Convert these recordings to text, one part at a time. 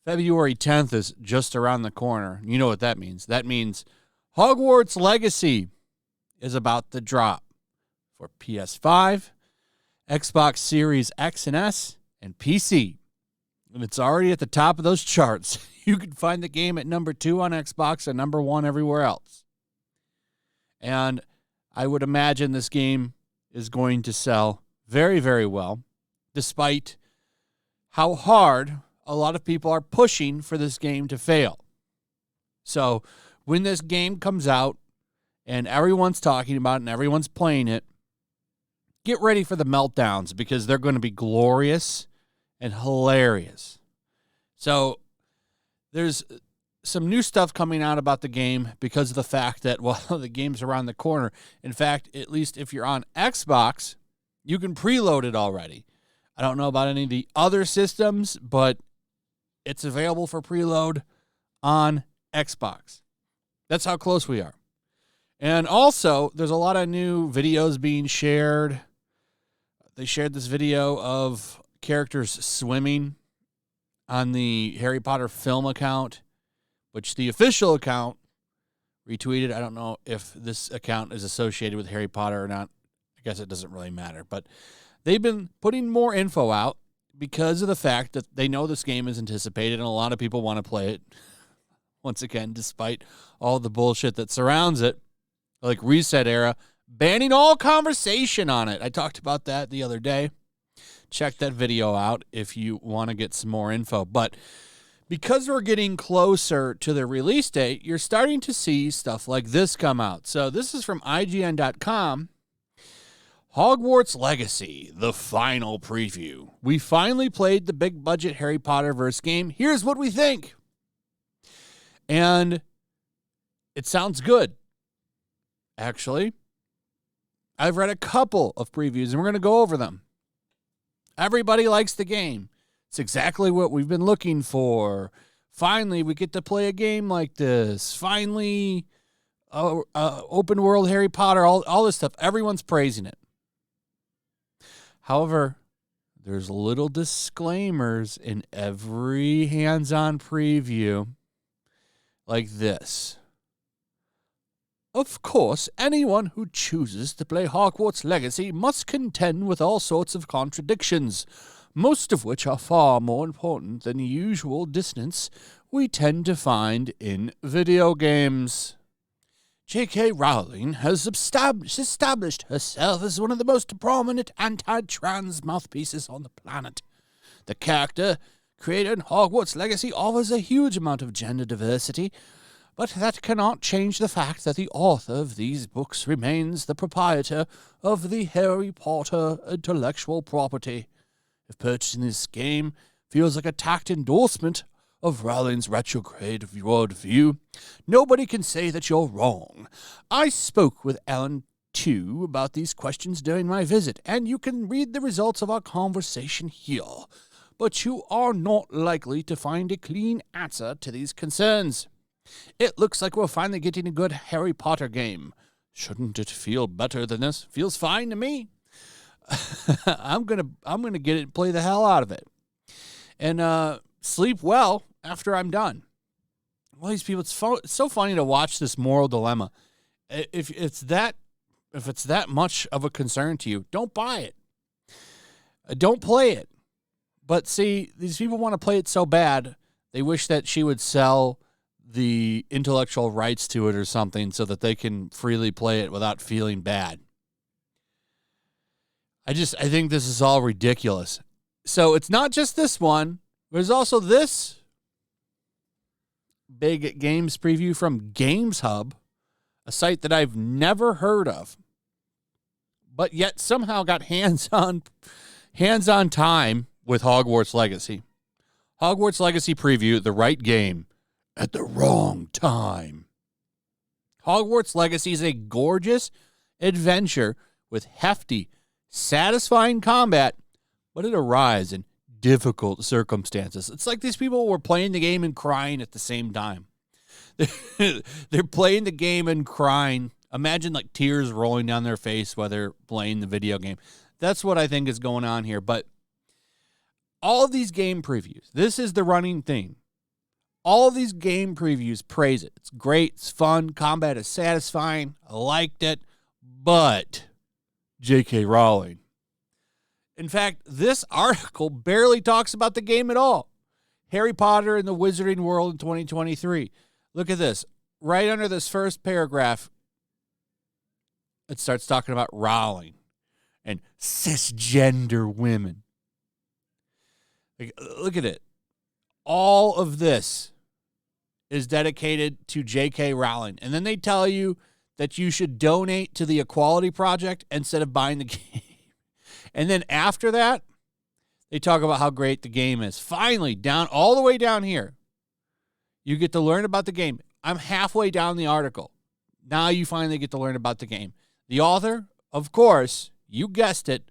February 10th is just around the corner. You know what that means. That means Hogwarts Legacy is about to drop for PS5, Xbox Series X and S, and PC. And it's already at the top of those charts. You can find the game at number 2 on Xbox and number 1 everywhere else. And I would imagine this game is going to sell very, very well, despite how hard a lot of people are pushing for this game to fail. So when this game comes out and everyone's talking about it and everyone's playing it, get ready for the meltdowns because they're going to be glorious and hilarious. So there's some new stuff coming out about the game because of the fact that, well, the game's around the corner. In fact, at least if you're on Xbox, you can preload it already. I don't know about any of the other systems, but it's available for preload on Xbox. That's how close we are. And also, there's a lot of new videos being shared. They shared this video of characters swimming on the Harry Potter film account, which the official account retweeted. I don't know if this account is associated with Harry Potter or not. I guess it doesn't really matter. But they've been putting more info out because of the fact that they know this game is anticipated and a lot of people want to play it. Once again, despite all the bullshit that surrounds it, like Reset Era, banning all conversation on it. I talked about that the other day. Check that video out if you want to get some more info. But because we're getting closer to the release date, you're starting to see stuff like this come out. So this is from IGN.com. Hogwarts Legacy, the final preview. We finally played the big budget Harry Potter-verse game. Here's what we think. And it sounds good. Actually, I've read a couple of previews, and we're going to go over them. Everybody likes the game. It's exactly what we've been looking for. Finally, we get to play a game like this. Finally, open world Harry Potter, all this stuff. Everyone's praising it. However, there's little disclaimers in every hands-on preview like this. Of course, anyone who chooses to play Hogwarts Legacy must contend with all sorts of contradictions, most of which are far more important than the usual dissonance we tend to find in video games. JK Rowling has established herself as one of the most prominent anti-trans mouthpieces on the planet. The character created in Hogwarts Legacy offers a huge amount of gender diversity, but that cannot change the fact that the author of these books remains the proprietor of the Harry Potter intellectual property. If purchasing this game feels like a tacked endorsement of Rowling's retrograde worldview, nobody can say that you're wrong. I spoke with Ellen, too, about these questions during my visit, and you can read the results of our conversation here. But you are not likely to find a clean answer to these concerns. It looks like we're finally getting a good Harry Potter game. Shouldn't it feel better than this? Feels fine to me. I'm gonna get it and play the hell out of it. And sleep well after I'm done. Well, these people, it's so funny to watch this moral dilemma. If it's that much of a concern to you, don't buy it. Don't play it. But see, these people want to play it so bad, they wish that she would sell the intellectual rights to it or something so that they can freely play it without feeling bad. I think this is all ridiculous. So it's not just this one. There's also this big games preview from Games Hub, a site that I've never heard of, but yet somehow got hands-on time with Hogwarts Legacy. Hogwarts Legacy preview, the right game at the wrong time. Hogwarts Legacy is a gorgeous adventure with hefty, satisfying combat, but it arrives in difficult circumstances. It's like these people were playing the game and crying at the same time. They're playing the game and crying Imagine like tears rolling down their face while they're playing the video game. That's what I think is going on here. But all of these game previews, this is the running theme. All of these game previews praise it. It's great. It's fun. Combat is satisfying. I liked it. But JK Rowling. In fact, this article barely talks about the game at all. Harry Potter and the Wizarding World in 2023. Look at this. Right under this first paragraph, it starts talking about Rowling and cisgender women. Like, look at it. All of this is dedicated to JK Rowling. And then they tell you that you should donate to the Equality Project instead of buying the game. And then after that, they talk about how great the game is. Finally, down all the way down here, you get to learn about the game. I'm halfway down the article. Now you finally get to learn about the game. The author, of course, you guessed it,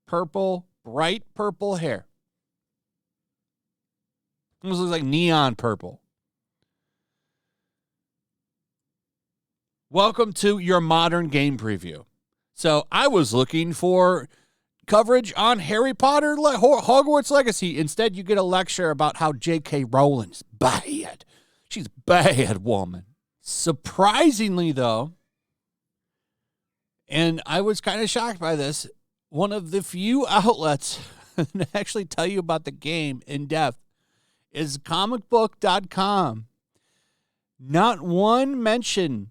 purple, bright purple hair. Almost looks like neon purple. Welcome to your modern game preview. So I was looking for coverage on Harry Potter Hogwarts Legacy. Instead, you get a lecture about how J.K. Rowling's bad. She's a bad woman. Surprisingly, though, and I was kind of shocked by this, one of the few outlets that actually tell you about the game in depth is comicbook.com. Not one mention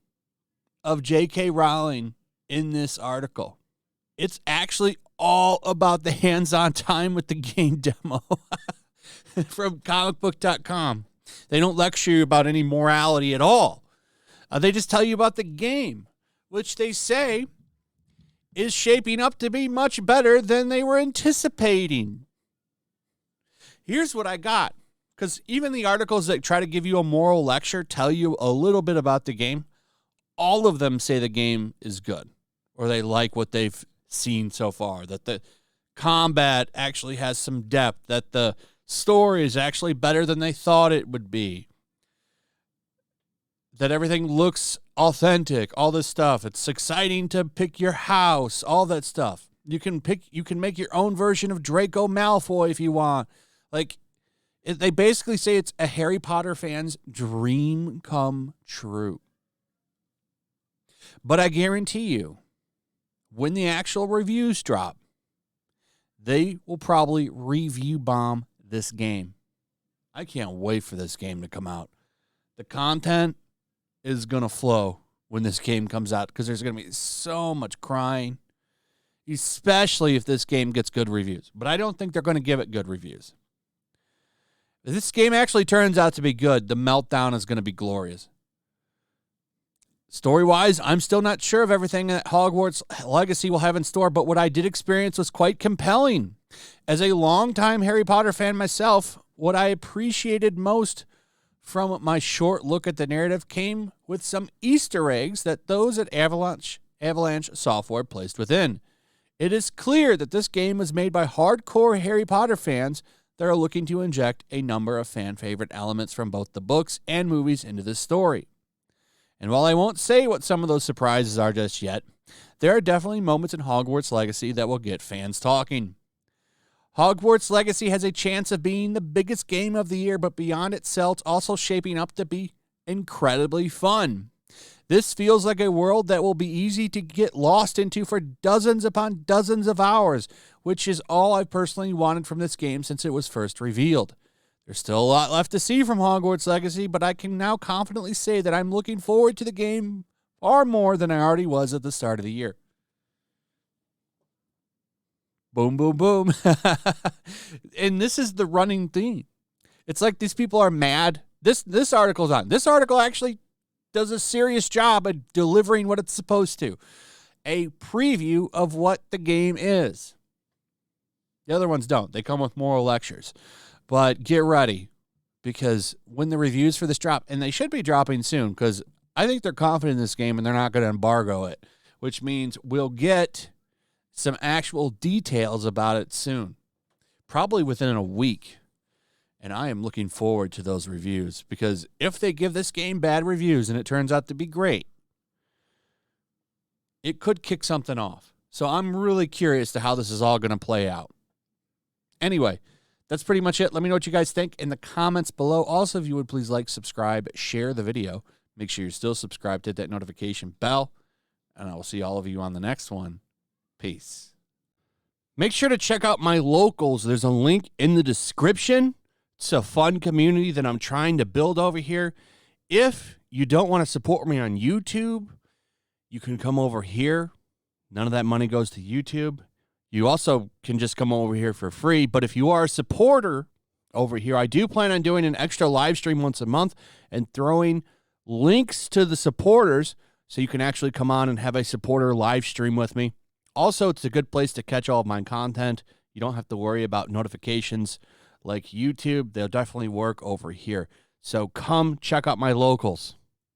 of J.K. Rowling in this article. It's actually all about the hands-on time with the game demo from comicbook.com. They don't lecture you about any morality at all. They just tell you about the game, which they say is shaping up to be much better than they were anticipating. Here's what I got, because even the articles that try to give you a moral lecture tell you a little bit about the game. All of them say the game is good, or they like what they've seen so far, that the combat actually has some depth, that the story is actually better than they thought it would be, that everything looks authentic, all this stuff. It's exciting to pick your house, all that stuff. You can make your own version of Draco Malfoy if you want. Like, they basically say it's a Harry Potter fan's dream come true. But I guarantee you, when the actual reviews drop, they will probably review bomb this game. I can't wait for this game to come out. The content is going to flow when this game comes out because there's going to be so much crying, especially if this game gets good reviews. But I don't think they're going to give it good reviews. If this game actually turns out to be good, the meltdown is going to be glorious. Story-wise, I'm still not sure of everything that Hogwarts Legacy will have in store, but what I did experience was quite compelling. As a longtime Harry Potter fan myself, what I appreciated most from my short look at the narrative came with some Easter eggs that those at Avalanche Software placed within. It is clear that this game was made by hardcore Harry Potter fans that are looking to inject a number of fan-favorite elements from both the books and movies into this story. And while I won't say what some of those surprises are just yet, there are definitely moments in Hogwarts Legacy that will get fans talking. Hogwarts Legacy has a chance of being the biggest game of the year, but beyond itself, it's also shaping up to be incredibly fun. This feels like a world that will be easy to get lost into for dozens upon dozens of hours, which is all I've personally wanted from this game since it was first revealed. There's still a lot left to see from Hogwarts Legacy, but I can now confidently say that I'm looking forward to the game far more than I already was at the start of the year. Boom, boom, boom. And this is the running theme. It's like these people are mad. This article's on. This article actually does a serious job at delivering what it's supposed to. A preview of what the game is. The other ones don't. They come with moral lectures. But get ready, because when the reviews for this drop, and they should be dropping soon, because I think they're confident in this game and they're not going to embargo it, which means we'll get some actual details about it soon, probably within a week. And I am looking forward to those reviews, because if they give this game bad reviews and it turns out to be great, it could kick something off. So I'm really curious to how this is all going to play out. Anyway, that's pretty much it. Let me know what you guys think in the comments below. Also, if you would please like, subscribe, share the video. Make sure you're still subscribed, hit that notification bell, and I will see all of you on the next one. Peace. Make sure to check out my locals. There's a link in the description. It's a fun community that I'm trying to build over here. If you don't want to support me on YouTube, you can come over here. None of that money goes to YouTube. You also can just come over here for free. But if you are a supporter over here, I do plan on doing an extra live stream once a month and throwing links to the supporters so you can actually come on and have a supporter live stream with me. Also, it's a good place to catch all of my content. You don't have to worry about notifications like YouTube. They'll definitely work over here. So come check out my locals.